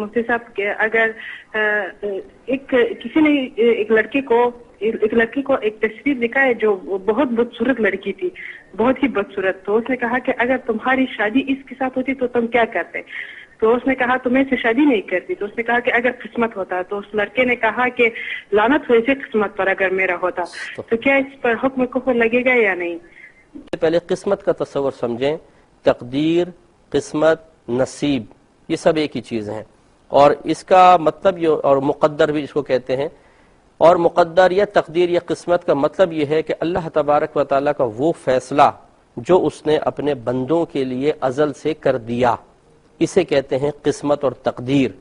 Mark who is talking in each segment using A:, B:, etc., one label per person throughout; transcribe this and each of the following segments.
A: मुफ्ती साहब कि अगर किसी ने एक लड़की को एक तस्वीर दिखाई जो बहुत बदसूरत लड़की थी, बहुत ही बदसूरत। तो उसने कहा कि अगर तुम्हारी शादी इसके साथ होती तो तुम क्या करते? तो उसने कहा तो मैं इससे शादी नहीं करती। तो उसने कहा कि अगर किस्मत होता। तो उस लड़के ने कहा कि लानत हो इसे किस्मत पर, अगर मेरा होता तो क्या इस पर हुक्म कुफर लगेगा या नहीं?
B: पहले किस्मत का तस्वर समझें। तकदीर, किस्मत, नसीब, ये सब एक ही चीज़ हैं। और इसका मतलब ये, और मुक़द्दर भी इसको कहते हैं। और मुक़द्दर या तकदीर या किस्मत का मतलब ये है कि अल्लाह तबारक व तआला का वो फैसला जो उसने अपने बंदों के लिए अज़ल से कर दिया, इसे कहते हैं किस्मत और तकदीर।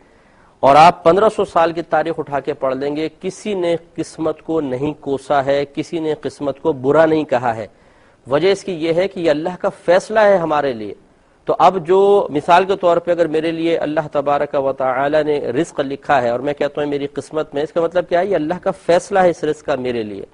B: और आप 1500 साल की तारीख उठा के पढ़ लेंगे, किसी ने किस्मत को नहीं कोसा है, किसी ने किस्मत को बुरा नहीं कहा है। वजह इसकी यह है कि ये अल्लाह का फैसला है हमारे लिए। तो अब जो मिसाल के तौर पे अगर मेरे लिए अल्लाह तबारक व तआला ने रिस्क लिखा है और मैं कहता हूँ मेरी किस्मत में, इसका मतलब क्या है? ये अल्लाह का फैसला है इस रिस्क का मेरे लिए।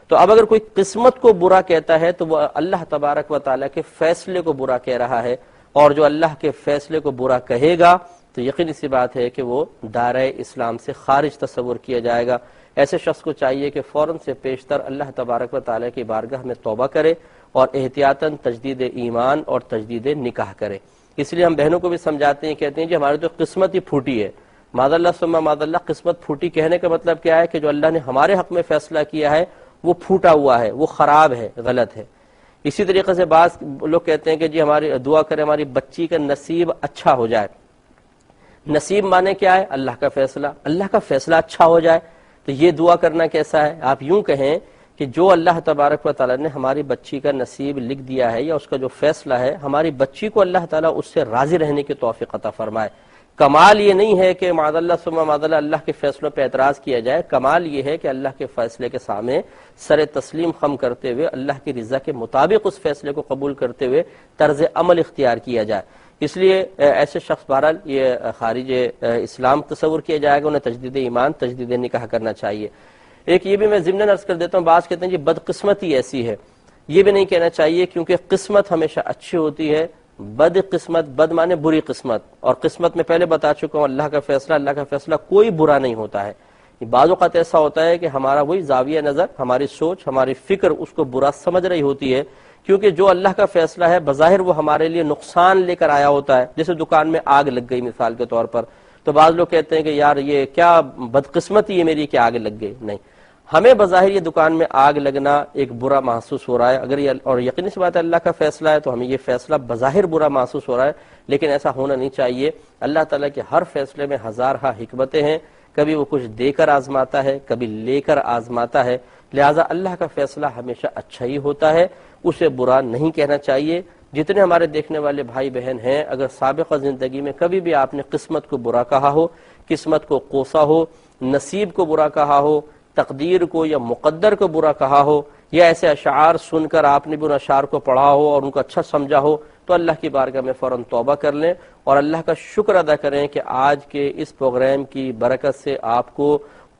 B: तो अब अगर कोई किस्मत को बुरा कहता है तो वह अल्लाह तबारक व तआला के फैसले को बुरा कह रहा है। और जो अल्लाह के फैसले को बुरा कहेगा तो यकीनी सी बात है कि वो दायरे इस्लाम से खारिज तस्वुर किया जाएगा। ऐसे शख्स को चाहिए कि फौरन से पेशतर अल्लाह तबारक व तआला की बारगाह में तौबा करे और एहतियातन तजदीद ईमान और तजदीद निकाह करे। इसलिए हम बहनों को भी समझाते हैं, कहते हैं कि हमारी तो किस्मत ही फूटी है। मादल्ला सुम्मा मादल्ला, किस्मत फूटी कहने का मतलब क्या है? कि जो अल्लाह ने हमारे हक में फैसला किया है वो फूटा हुआ है, वो खराब है, गलत है। इसी तरीके से बात लोग कहते हैं कि जी हमारी दुआ करें हमारी बच्ची का नसीब अच्छा हो जाए। नसीब माने क्या है? अल्लाह का फैसला। अल्लाह का फैसला अच्छा हो जाए तो ये दुआ करना कैसा है? आप यूं कहें कि जो अल्लाह तबारक व तआला ने हमारी बच्ची का नसीब लिख दिया है या उसका जो फैसला है, हमारी बच्ची को अल्लाह ताला उससे राजी रहने की तौफीक अता फरमाए। कमाल ये नहीं है कि मादल्ला सुम्मा मादल्ला अल्लाह के फैसलों पर एतराज किया जाए। कमाल ये है कि अल्लाह के फैसले के सामने सर तस्लीम खम करते हुए अल्लाह की रज़ा के मुताबिक उस फैसले को कबूल करते हुए तर्ज अमल इख्तियार किया जाए। इसलिए ऐसे शख्स बहरहाल ये खारिज इस्लाम तस्वुर किया जाएगा, उन्हें तजदीद ईमान तजदीद निकाह करना चाहिए। एक ये भी मैं ज़िम्नन अर्ज़ कर देता हूँ, बात कहते हैं जी बदकिस्मती ऐसी है, ये भी नहीं कहना चाहिए, क्योंकि किस्मत हमेशा अच्छी होती है। बदकिस्मत, बद माने बुरी किस्मत, और किस्मत में पहले बता चुका हूँ अल्लाह का फैसला कोई बुरा नहीं होता है। बाज़ औक़ात ऐसा होता है कि हमारा वही ज़ाविया नज़र, हमारी सोच, हमारी फिक्र उसको बुरा समझ रही होती है, क्योंकि जो अल्लाह का फैसला है बज़ाहिर वो हमारे लिए नुकसान लेकर आया होता है। जैसे दुकान में आग लग गई मिसाल के तौर पर, तो बाज़ लोग कहते हैं कि यार ये क्या बदकिस्मती है मेरी कि आग लग गई। नहीं, हमें बज़ाहिर ये दुकान में आग लगना एक बुरा महसूस हो रहा है, अगर ये और यकीनी सी बात है अल्लाह का फैसला है तो हमें ये फैसला बज़ाहिर बुरा महसूस हो रहा है, लेकिन ऐसा होना नहीं चाहिए। अल्लाह ताला के हर फैसले में हज़ारहा हिकमतें हैं। कभी वो कुछ देकर आजमाता है, कभी लेकर आजमाता है। लिहाजा अल्लाह का फैसला हमेशा अच्छा ही होता है, उसे बुरा नहीं कहना चाहिए। जितने हमारे देखने वाले भाई बहन हैं, अगर साबिक़ा ज़िंदगी में कभी भी आपने किस्मत को बुरा कहा हो, किस्मत को कोसा हो, नसीब को बुरा कहा हो, तकदीर को या मुक़द्दर को बुरा कहा हो, या ऐसे अशार सुनकर आपने भी उन अशार को पढ़ा हो और उनको अच्छा समझा हो, तो अल्लाह की बारगाह में फ़ौरन तौबा कर लें और अल्लाह का शुक्र अदा करें कि आज के इस प्रोग्राम की बरकत से आपको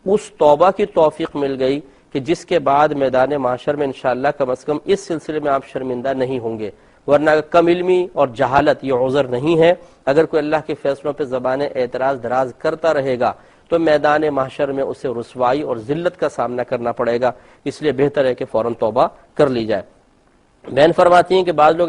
B: उस तौबा की तौफीक मिल गई कि जिसके बाद मैदान माशर में इंशाअल्लाह कम अज़ कम इस सिलसिले में आप शर्मिंदा नहीं होंगे। वरना कम इल्मी और जहालत ये उज़र नहीं है। अगर कोई अल्लाह के फैसलों पर ज़बान एतराज़ दराज करता रहेगा तो मैदान माशर में उसे रुसवाई और जिल्लत का सामना करना पड़ेगा। इसलिए बेहतर है कि फ़ौरन तौबा कर ली जाए। बहन फरमाती हैं कि बाज़ लोग